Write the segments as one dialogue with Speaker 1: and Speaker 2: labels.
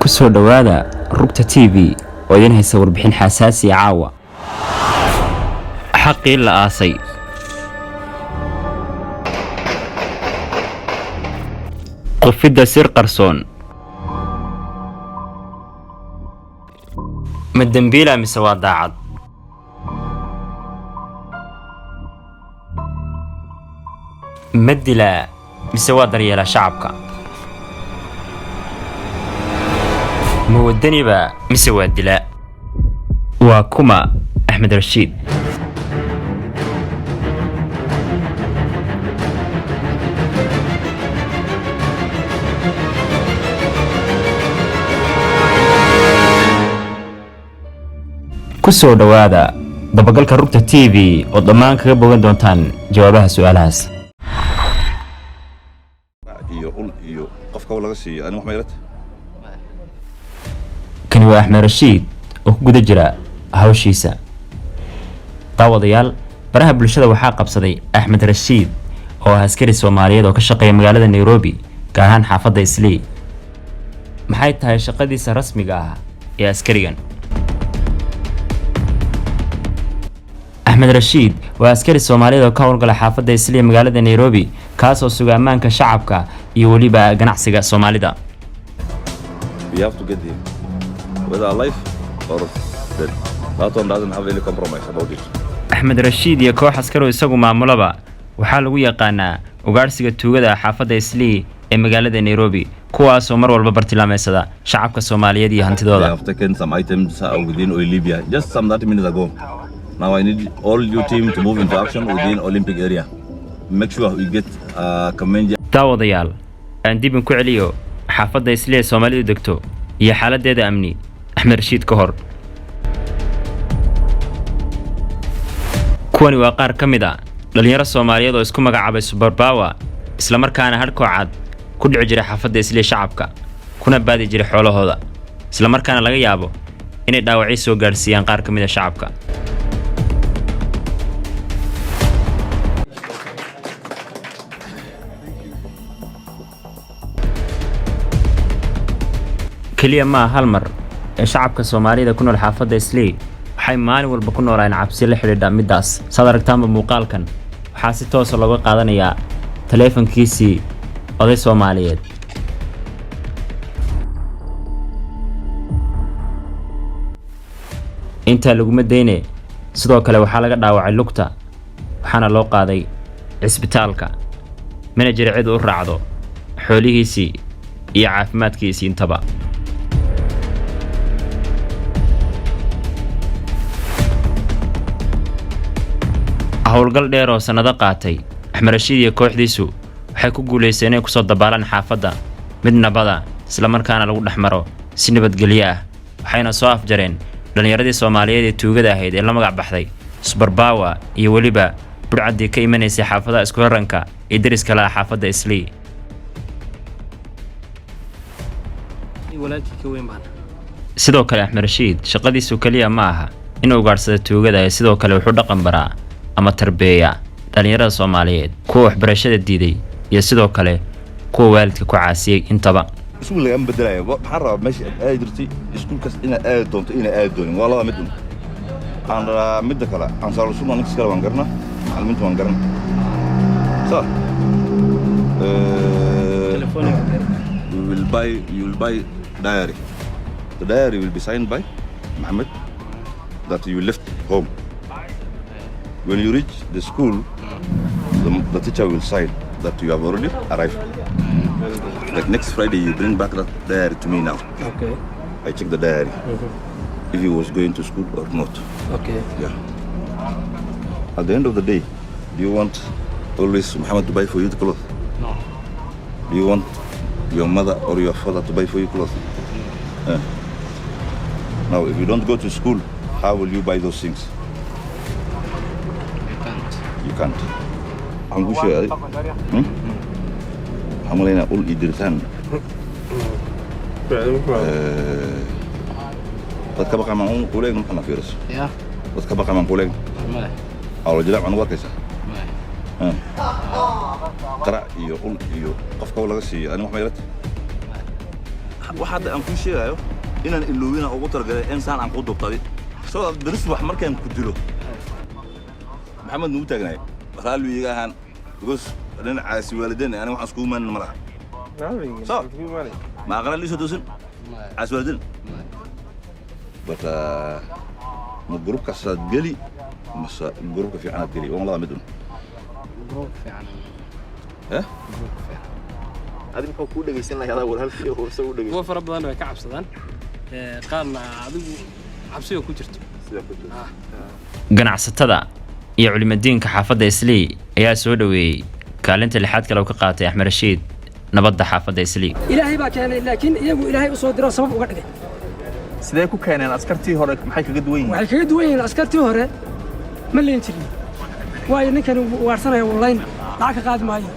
Speaker 1: kusoo dhawaada rugta TV oo idin haysa warbixin xasaasi caawa. xaqii la aasay. qofidda sir qarsoon. ma dambiila mise waa daacad? ma dilaa mise waa daryeela shacabka? ma wadaniba mise waa dilaa? waa kuma Axmed Rashiid. kusoo dhawaada dabagalka rugta TV oo dhammaan kaga bogan doontaan jawaabaha su'aalahaas.
Speaker 2: iyo qofka laga siiyo ani wax ma yarata
Speaker 1: kani waa Axmed Rashiid oo ku guda jira hawshiisa. daawadayaal baraha bulshada waxaa qabsaday Axmed Rashiid oo askari Soomaaliyeed oo ka shaqeeya magaalada Nairobi gaar ahaan xaafadda Islii. maxay tahay shaqadiisa rasmiga ah ee askarigan? Axmed Rashiid waa askari Soomaaliyeed oo ka howlgala xaafadda Islii magaalada Nairobi kaas oo suga ammaanka shacabka iyo waliba ganacsiga Soomaalida.
Speaker 2: You have to get him whether alive or dead. That one doesn't have any compromise about it.
Speaker 1: Axmed Rashiid iyo koox askari isagu maamulaba waxaa lagu yaqaanaa ugaarsiga tuugada xaafadda Islii ee magaalada Nairobi kuwaas oo mar walba bartilmaameedsada shacabka Soomaaliyeed iyo hantidooda.
Speaker 2: I have taken some items within Libya just some 30 minutes ago. Now I need all your team to move into action within Olympic area. Make sure we get Kamenja.
Speaker 1: daawadayaal aan dib ku celiyo xaafadda Islii ee Soomaalidu degto iyo xaaladeeda amni Axmed Rashiid ka hor. kuwani waa qaar ka mid ah dhalinyaro Soomaaliyeed oo isku magacaabay Super Power isla markaana hadhko cad ku dhici jiray xaafadda Islii shacabka kuna baadi jiray xoolahooda isla markaana laga yaabo inay dhaawacyo soo gaarsiiyaan qaar ka mid ah shacabka. kaliya ma hal mar ee shacabka Soomaalida ku nool xaafadda Islii waxay maalin walba ku noolaan cabsi la xiriirta midaas. saad aragtaanba muuqaalkan waxaa si toos ah looga qaadanayaa taleefankiisii oday Soomaaliyeed. inta lagu madeyne sidoo kale waxaa laga dhaawacay lugta waxaana loo qaaday cisbitaalka mana jira cid u raacdo xoolihiisii iyo caafimaadkiisii intaba. howlgal dheer oo sanado qaatay Axmed Rashiid iyo kooxdiisu waxay ku guuleysteen inay ku soo dabaalaan xaafadda mid nabada isla markaana lagu dhaxmaro si nabadgelyo ah waxayna soo afjareen dhalinyaradii Soomaaliyeed ee tuugada ahayd ee la magac baxday Super Power iyo waliba burcadii ka imaneysay xaafadda isku raranka ee dariska la xaafadda Islii. sidoo kale Axmed Rashiid shaqadiisu kaliya ma aha inuu ugaarsado tuugada sidoo kale wuxuu dhaqan baraa ama tarbeeya dhalinyarada Soomaaliyeed kuwa waxbarashada diiday iyo sidoo kale kuwa waalidka ku caasiyay intaba.
Speaker 2: iskuul laga bedelayo waxaan rabaa meesha aad jirtay iskuulkaas ina aad doonto ina aad doonin waa laba mid aan midda kale aan soo soo nix kale waan garna macalimiintu waan garna so telephone you will buy diary. The diary will be signed by Mohammed that you left home. When you reach the school, the teacher will sign that you have already arrived. Like next Friday, you bring back that diary to me now.
Speaker 3: Okay.
Speaker 2: I check the diary. If he was going to school or not.
Speaker 3: Okay.
Speaker 2: Yeah. At the end of the day, do you want always Muhammad to buy for you the clothes?
Speaker 3: No.
Speaker 2: Do you want your mother or your father to buy for you clothes? Now, if you don't go to school, how will you buy those things? You can't. I'm going to I'm going to all idirtan. dadka baqay maan kuleeg maxna fiiris
Speaker 3: ya
Speaker 2: dadka baqay maan kuleeg
Speaker 3: ma
Speaker 2: awal jilaa aan warkaysa qara iyo qofka laga siiyo ani wax ma yarata hadda aan ku sheegayo inaan iloowina ugu talagalay insaan aan ku dubtay soo daris wax markaan ku dilo maxamed nuu taagnay raalli iga ahaan goos dhinacaasi waalideen aniga waxaan isku imaan malaha so ma aqran liso dosan caas waalideen bata ma gruubka saad geli masa gruubka fiican geli oo la mid gruub fiican gruub fiican adigu ku dhageysan lahayd wal halkii oo soo u dhageysan
Speaker 3: fara badan way ka cabsadaan qaarna adigu cabsiyo ku jirto
Speaker 1: ganacsatada iyo culimadiinka xaafadda Islii ayaa soo dhaweeyay kaalinta lixaad kale oo ka qaatay Axmed Rashiid nabadda xaafadda Islii
Speaker 4: ilaahay baa keenay laakiin iyagu ilaahay u soo diro sabab uga dhigay
Speaker 2: sidee ku keeneen askartii hore maxay kaga duwan yihiin
Speaker 4: waxay kaga duwan yihiin askartii hore ma leen jirin waayo ninkan waarsanaya online lacag ka qaadi maayo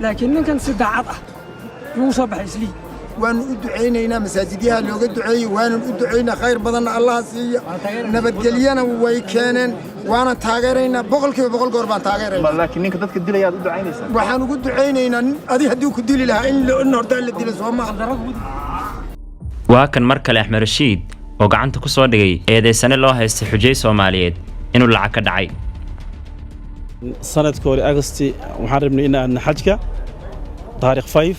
Speaker 4: laakiin ninkan si daacad ah yuu soo baxay Islii
Speaker 5: waanu u duceynaynaa masaajidyaha looga duceeyay waanu u duceynaa khayr badan Allah siiyo nabadgeliyana way keeneen waana taageeraynaa boqolkiiba boqol goor baan taageeraynaa
Speaker 2: laakiin ninka dadka dilayaad u duceynaysaa
Speaker 5: waxaan ugu duceynaynaa adi haddii ku dili lahaa in horta la dilo Soomaaliya
Speaker 1: waa kan mar kale Axmed Rashiid oo gacanta ku soo dhigay eedeysane loo haystay xujay Soomaaliyeed inuu lacag ka dhacay
Speaker 6: sanadkii hore Agosti waxaan rabnay in aan xajka taariikh 5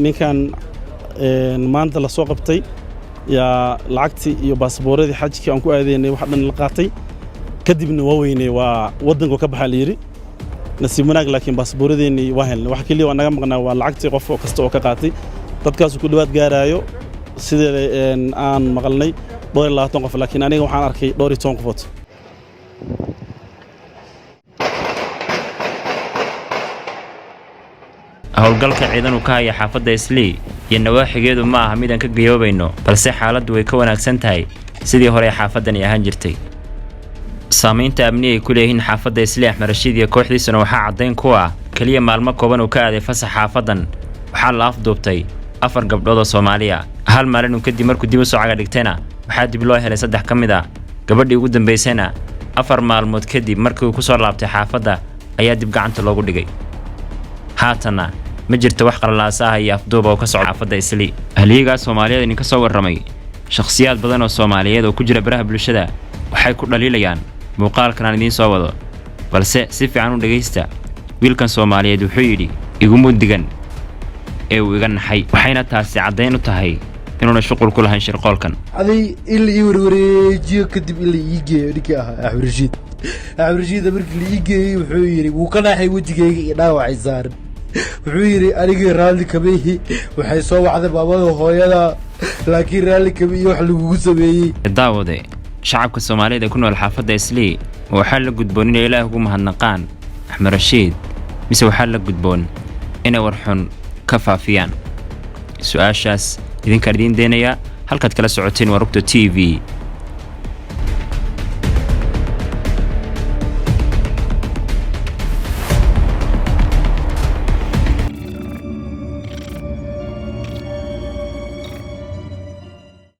Speaker 6: ninkan maanta la soo qabtay yaa lacagtii iyo baasaboorradii xajkii aan ku aadeynay wax dhan la qaatay kadibna waa weynay waa waddanka ka baxaa la yidhi nasiib wanaag laakiin baasaboorradeennii waa helnay wax keliya waa naga maqnaa waa lacagtii qof kasta oo ka qaatay dadkaasu ku dhawaad gaaraayo sidee aan maqalnay 20 qof laakiin aniga waxaan arkay 12 qofood
Speaker 1: howlgalka ciidan uu ka haya xaafadda Islii iyo nawaaxigeedu ma aha mid aan ka gayoobayno balse xaaladdu way ka wanaagsan tahay sidii hore xaafadani ahaan jirtay saamaynta amniga ay ku leeyihiin xaafadda Islii Axmed Rashiid iyo kooxdiisuna waxaa caddayn ku ah kaliya maalmo kooban uu ka aaday fasax xaafadan waxaa la afduubtay 4 gabdhood oo Soomaaliya hal maalin uu kadib markuu dib u soo caga dhigtayna waxaa dib loo helay 3 ka mid ah gabadhii ugu dambeysayna 4 maalmood kadib markii uu ku soo laabtay xaafadda ayaa dib gacanta loogu dhigay haatana ma jirto wax qalalaas ah iyo afduub oo ka socda xaafadda Islii ahliga Soomaaliyeed in ka soo warramay shakhsiyaad badan oo Soomaaliyeed oo ku jira baraha bulshada waxay ku dhaliilayaan muuqaalkan aan idiin soo wado balse si fiican u dhageysta wiilkan Soomaaliyeed wuxuu yidhi igu mudigan ee uu iga naxay waxayna taasi caddayn u tahay inuuna shuqul ku lahayn shirqoolkan
Speaker 7: aday ilaa ii warwareejiyo kadib ilaa ii geeyo dhigi ah Axmed Rashiid markii la ii geeyay wuxuu yiri wuu ka naxay wajigayga iyo dhaawacay saaran wuxuu yiri aniga raalli kabeehi waxay soo wacday baabada hooyada laakiin raalli kabeehi wax lagu sameeyay
Speaker 1: daawade shacabka Soomaaliyeed ee ku nool xaafadda Islii waxa la gudboon in Ilaahay ugu mahadnaqaan Axmed Rashiid mise waxa la gudboon inay warxun ka faafiyaan su'aashaas idinka idin deynaya halkaad kala socoteen waa Rugta TV